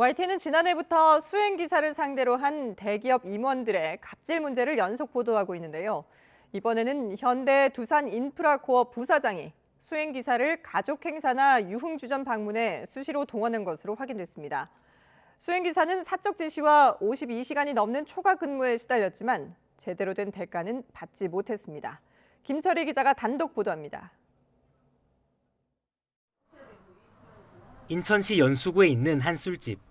YTN은 지난해부터 수행기사를 상대로 한 대기업 임원들의 갑질 문제를 연속 보도하고 있는데요. 이번에는 현대 두산인프라코어 부사장이 수행기사를 가족 행사나 유흥주점 방문에 수시로 동원한 것으로 확인됐습니다. 수행기사는 사적 지시와 52시간이 넘는 초과 근무에 시달렸지만 제대로 된 대가는 받지 못했습니다. 김철희 기자가 단독 보도합니다. 인천시 연수구에 있는 한 술집.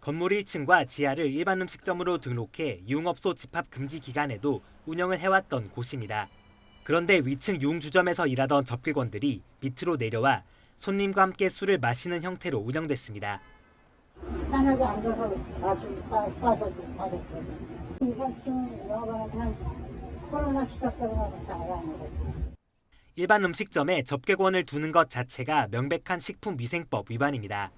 건물 1층과 지하를 일반 음식점으로 등록해 유흥업소 집합 금지 기간에도 운영을 해왔던 곳입니다. 그런데 위층 유흥주점에서 일하던 접객원들이 밑으로 내려와 손님과 함께 술을 마시는 형태로 운영됐습니다. 편하게 앉아서 빠졌어요. 2, 3층 영업하는 한 코로나 시작되고 나서부터 아예 안 먹었어요. 일반 음식점에 접객원을 두는 것 자체가 명백한 식품위생법 위반입니다.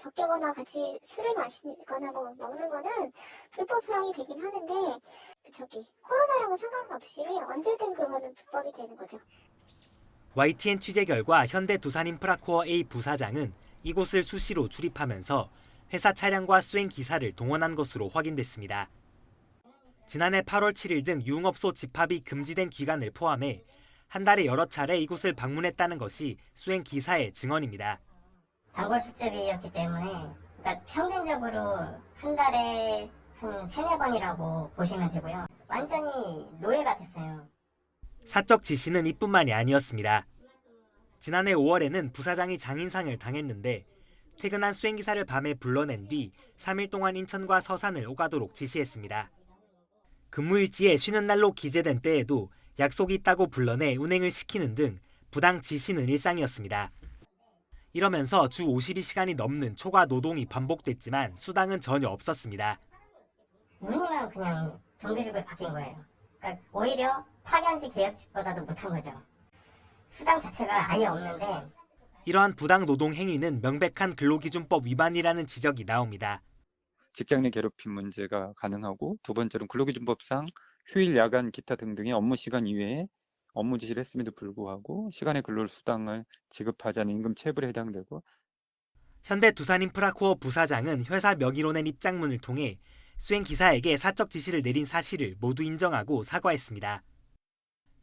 접객원과 같이 술을 마시거나 먹는 거는 불법 사항이 되긴 하는데 코로나랑은 상관없이 언제든 그거는 불법이 되는 거죠. YTN 취재 결과 현대 두산인프라코어 A 부사장은 이곳을 수시로 출입하면서 회사 차량과 수행 기사를 동원한 것으로 확인됐습니다. 지난해 8월 7일 등 유흥업소 집합이 금지된 기간을 포함해 한 달에 여러 차례 이곳을 방문했다는 것이 수행 기사의 증언입니다. 단골 술집이었기 때문에 그러니까 평균적으로 한 달에 한 3-4번이라고 보시면 되고요. 완전히 노예 같았어요. 사적 지시는 이뿐만이 아니었습니다. 지난해 5월에는 부사장이 장인상을 당했는데 퇴근한 수행기사를 밤에 불러낸 뒤 3일 동안 인천과 서산을 오가도록 지시했습니다. 근무일지에 쉬는 날로 기재된 때에도 약속이 있다고 불러내 운행을 시키는 등 부당 지시는 일상이었습니다. 이러면서 주 52시간이 넘는 초과 노동이 반복됐지만 수당은 전혀 없었습니다. 운이만 그냥 정규직으로 바뀐 거예요. 그러니까 오히려 파견직 계약직보다도 못한 거죠. 수당 자체가 아예 없는데 이러한 부당 노동 행위는 명백한 근로기준법 위반이라는 지적이 나옵니다. 직장 내 괴롭힘 문제가 가능하고 두 번째로는 근로기준법상 휴일, 야간, 기타 등등의 업무 시간 이외에 업무 지시를 했음에도 불구하고 시간의 근로수당을 지급하지 않은 임금 체불에 해당되고 현대 두산인프라코어 부사장은 회사 명의로 낸 입장문을 통해 수행기사에게 사적 지시를 내린 사실을 모두 인정하고 사과했습니다.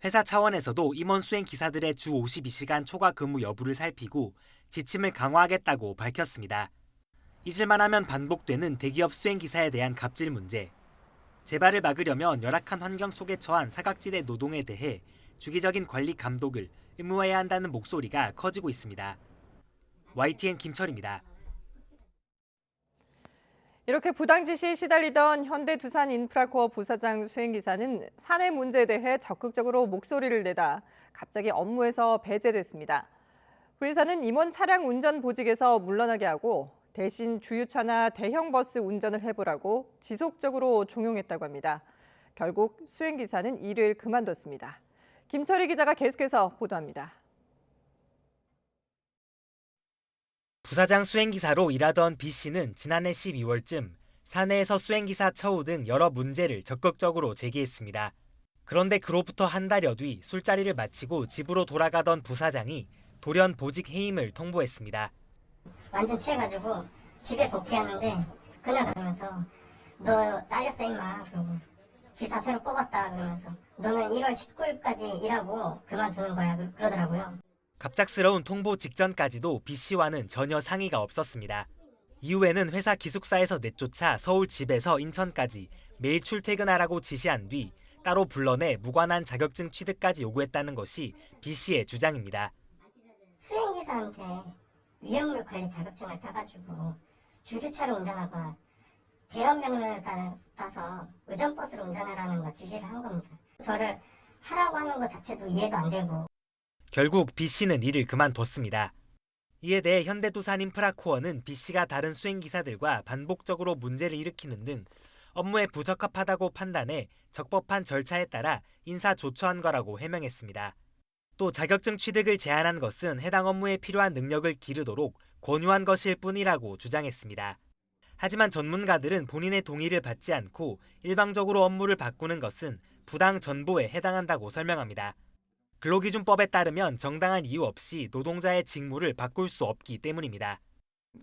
회사 차원에서도 임원 수행기사들의 주 52시간 초과 근무 여부를 살피고 지침을 강화하겠다고 밝혔습니다. 잊을만 하면 반복되는 대기업 수행기사에 대한 갑질 문제. 재발을 막으려면 열악한 환경 속에 처한 사각지대 노동에 대해 주기적인 관리 감독을 의무화해야 한다는 목소리가 커지고 있습니다. YTN 김철입니다. 이렇게 부당 지시에 시달리던 현대 두산인프라코어 부사장 수행기사는 사내 문제에 대해 적극적으로 목소리를 내다 갑자기 업무에서 배제됐습니다. 회사는 임원 차량 운전 보직에서 물러나게 하고 대신 주유차나 대형 버스 운전을 해보라고 지속적으로 종용했다고 합니다. 결국 수행기사는 일을 그만뒀습니다. 김철희 기자가 계속해서 보도합니다. 부사장 수행기사로 일하던 B씨는 지난해 12월쯤 사내에서 수행기사 처우 등 여러 문제를 적극적으로 제기했습니다. 그런데 그로부터 한 달여 뒤 술자리를 마치고 집으로 돌아가던 부사장이 돌연 보직 해임을 통보했습니다. 완전 취해가지고 집에 복귀하는데 그날 그러면서 너 잘렸어 임마. 그러고 기사 새로 뽑았다 그러면서 너는 1월 19일까지 일하고 그만두는 거야 그러더라고요. 갑작스러운 통보 직전까지도 B씨와는 전혀 상의가 없었습니다. 이후에는 회사 기숙사에서 내쫓아 서울 집에서 인천까지 매일 출퇴근하라고 지시한 뒤 따로 불러내 무관한 자격증 취득까지 요구했다는 것이 B씨의 주장입니다. 수행기사한테 위험물 관리 자격증을 따가지고 주주차로 운전하거나 대형 병력을 따서 의전버스로 운전하라는 거 지시를 한 겁니다. 저를 하라고 하는 것 자체도 이해도 안 되고. 결국 B씨는 일을 그만뒀습니다. 이에 대해 현대두산인프라코어는 B씨가 다른 수행기사들과 반복적으로 문제를 일으키는 등 업무에 부적합하다고 판단해 적법한 절차에 따라 인사조처한 거라고 해명했습니다. 또 자격증 취득을 제한한 것은 해당 업무에 필요한 능력을 기르도록 권유한 것일 뿐이라고 주장했습니다. 하지만 전문가들은 본인의 동의를 받지 않고 일방적으로 업무를 바꾸는 것은 부당 전보에 해당한다고 설명합니다. 근로기준법에 따르면 정당한 이유 없이 노동자의 직무를 바꿀 수 없기 때문입니다.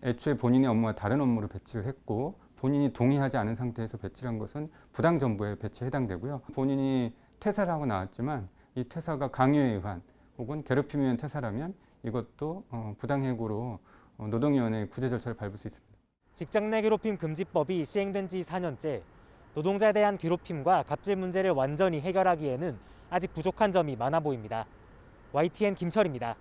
애초에 본인의 업무와 다른 업무를 배치를 했고 본인이 동의하지 않은 상태에서 배치를 한 것은 부당정보에 배치에 해당되고요. 본인이 퇴사를 하고 나왔지만 이 퇴사가 강요에 의한 혹은 괴롭힘에 의한 퇴사라면 이것도 부당해고로 노동위원회의 구제 절차를 밟을 수 있습니다. 직장 내 괴롭힘 금지법이 시행된 지 4년째, 노동자에 대한 괴롭힘과 갑질 문제를 완전히 해결하기에는 아직 부족한 점이 많아 보입니다. YTN 김철입니다.